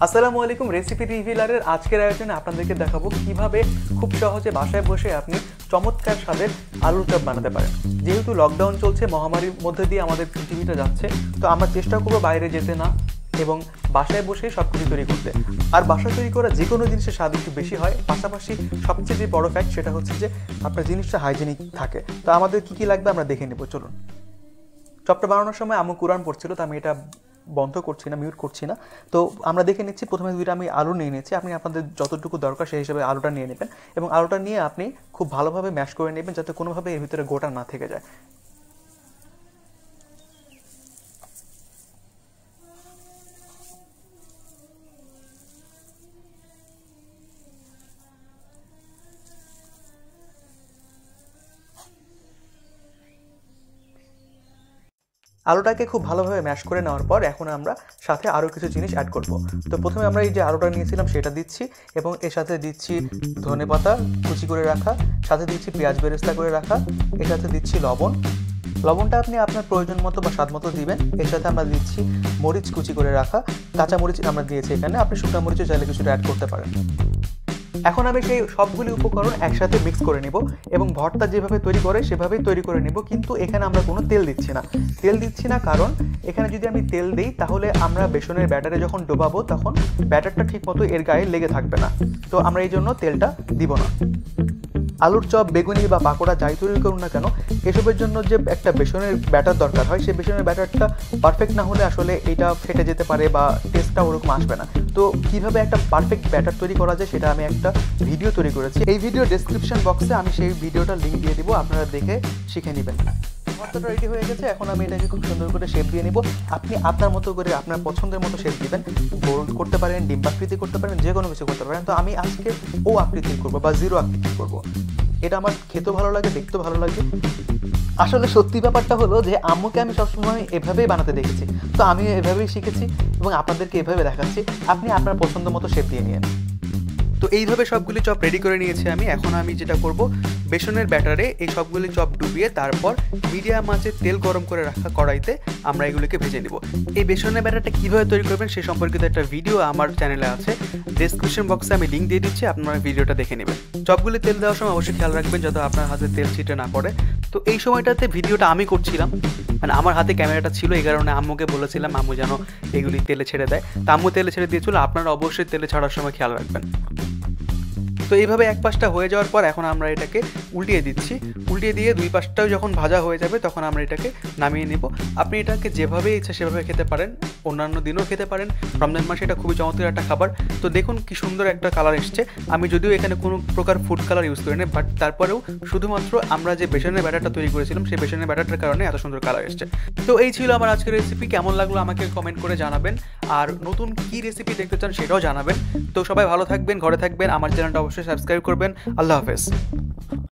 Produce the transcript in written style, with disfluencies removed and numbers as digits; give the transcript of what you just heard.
আসসালামু আলাইকুম। রেসিপি রিভিলারের আজকের আয়োজনে আপনাদেরকে দেখাবো কিভাবে খুব সহজে বাসায় বসে আপনি চমৎকার স্বাদের আলুর চপ বানাতে পারেন। যেহেতু লকডাউন চলছে, মহামারীর মধ্যে দিয়ে আমাদের পৃথিবীটা যাচ্ছে, তো আমরা চেষ্টা করবো বাইরে যেতে না এবং বাসায় বসে সব কিছু তৈরি করতে। আর বাসায় তৈরি করা যে কোনো জিনিসের স্বাদ একটু বেশি হয়, পাশাপাশি সবচেয়ে যে বড় ফ্যাক্ট সেটা হচ্ছে যে আপনার জিনিসটা হাইজেনিক থাকে। তো আমাদের কী কী লাগবে আমরা দেখে নেব, চলুন। চপটা বানানোর সময় আম্মু কুরআন পড়ছিল, তো আমি এটা বন্ধ করছি না, মিউট করছি না। তো আমরা দেখে নিচ্ছি। প্রথমে দুইটা আমি আলু নিয়ে নিয়েছি। আপনি আপনাদের যতটুকু দরকার সেই হিসাবে আলুটা নিয়ে নেবেন এবং আলুটা নিয়ে আপনি খুব ভালোভাবে ম্যাশ করে নেবেন যাতে কোনোভাবে এর ভিতরে গোটা না থেকে যায়। আলুটাকে খুব ভালোভাবে ম্যাশ করে নেওয়ার পর এখন আমরা সাথে আরও কিছু জিনিস অ্যাড করব। তো প্রথমে আমরা এই যে আলুটা নিয়েছিলাম সেটা দিচ্ছি এবং এর সাথে দিচ্ছি ধনেপাতা কুচি করে রাখা, সাথে দিচ্ছি পেঁয়াজ বেরেস্তা করে রাখা, এর সাথে দিচ্ছি লবণ। লবণটা আপনি আপনার প্রয়োজন মতো বা স্বাদ মতো দিবেন। এর সাথে আমরা দিচ্ছি মরিচ কুচি করে রাখা, কাঁচা মরিচ আমরা দিয়েছি এখানে, আপনি শুকনো মরিচও চাইলে কিছুটা অ্যাড করতে পারেন। এখন আমি সেই সবগুলি উপকরণ একসাথে মিক্স করে নিব এবং ভর্তা যেভাবে তৈরি করে সেভাবেই তৈরি করে নিব, কিন্তু এখানে আমরা কোনো তেল দিচ্ছি না। তেল দিচ্ছি না কারণ এখানে যদি আমি তেল দিই তাহলে আমরা বেসনের ব্যাটারে যখন ডোবাবো তখন ব্যাটারটা ঠিক মতো এর গায়ে লেগে থাকবে না। তো আমরা এই জন্য তেলটা দিব না। আলুর চপ, বেগুনি বা পাকোড়া যাই তৈরি করুন না কেন, এসবের জন্য যে একটা বেসনের ব্যাটার দরকার হয়, সেই বেসনের ব্যাটারটা পারফেক্ট না হলে আসলে এটা ফেটে যেতে পারে বা টেস্টটা ওরকম আসবে না। তো কীভাবে একটা পারফেক্ট ব্যাটার তৈরি করা যায় সেটা আমি একটা ভিডিও তৈরি করেছি। এই ভিডিও ডেসক্রিপশন বক্সে আমি সেই ভিডিওটার লিঙ্ক দিয়ে দিব, আপনারা দেখে শিখে নেবেন। ভর্তাটা রেডি হয়ে গেছে। এখন আমি এটাকে খুব সুন্দর করে শেপ দিয়ে নিব। আপনি আপনার মতো করে আপনার পছন্দের মতো শেপ দিবেন। গোল করতে পারেন, ডিম্বাকৃতি করতে পারেন, যে কোনো কিছু করতে পারেন। তো আমি আজকে ও আকৃতির করবো বা জিরো আকৃতির করবো। এটা আমার খেতেও ভালো লাগে, দেখতেও ভালো লাগে। আসলে সত্যি ব্যাপারটা হলো যে আম্মুকে আমি সবসময় এভাবেই বানাতে দেখেছি, তো আমি এভাবেই শিখেছি এবং আপনাদেরকে এভাবে দেখাচ্ছি। আপনি আপনার পছন্দ মতো শেপ দিয়ে নিন। তো এইভাবে সবগুলি চপ রেডি করে নিয়েছি আমি। এখন আমি যেটা করব, বেসনের ব্যাটারে এই সবগুলি চপ ডুবিয়ে তারপর মিডিয়াম আঁচে তেল গরম করে রাখা কড়াইতে আমরা এগুলিকে ভেজে নিব। এই বেসনের ব্যাটারটা কীভাবে তৈরি করবেন সে সম্পর্কিত একটা ভিডিও আমার চ্যানেলে আছে, ডেসক্রিপশন বক্সে আমি লিঙ্ক দিয়ে দিচ্ছি, আপনারা ভিডিওটা দেখে নেবেন। চপগুলি তেল দেওয়ার সময় অবশ্যই খেয়াল রাখবেন যাতে আপনার হাতে তেল ছিটে না পড়ে। তো এই সময়টাতে ভিডিওটা আমি করছিলাম, মানে আমার হাতে ক্যামেরাটা ছিল, এই কারণে আম্মুকে বলেছিলাম আম্মু যেন এগুলি তেলে ছেড়ে দেয়। তো আম্মু তেলে ছেড়ে দিয়েছিল, আপনারা অবশ্যই তেলে ছাড়ার সময় খেয়াল রাখবেন। তো এইভাবে এক পাশটা হয়ে যাওয়ার পর এখন আমরা এটাকে উল্টিয়ে দিচ্ছি। উল্টিয়ে দিয়ে দুই পাশটাও যখন ভাজা হয়ে যাবে তখন আমরা এটাকে নামিয়ে নেব। আপনি এটাকে যেভাবে ইচ্ছা সেভাবে খেতে পারেন, অন্যান্য দিনও খেতে পারেন। রমজান মাসে এটা খুবই চমৎকার একটা খাবার। তো দেখুন কি সুন্দর একটা কালার এসছে। আমি যদিও এখানে কোনো প্রকার ফুড কালার ইউজ করি না, বাট তারপরেও শুধুমাত্র আমরা যে বেসনের ব্যাটারটা তৈরি করেছিলাম সেই বেসনের ব্যাটারটার কারণে এত সুন্দর কালার এসছে। তো এই ছিল আমার আজকের রেসিপি। কেমন লাগলো আমাকে কমেন্ট করে জানাবেন, আর নতুন কী রেসিপি দেখতে চান সেটাও জানাবেন। তো সবাই ভালো থাকবেন, ঘরে থাকবেন, আমার চ্যানেলটা অবশ্যই সাবস্ক্রাইব করবেন। আল্লাহ হাফেজ।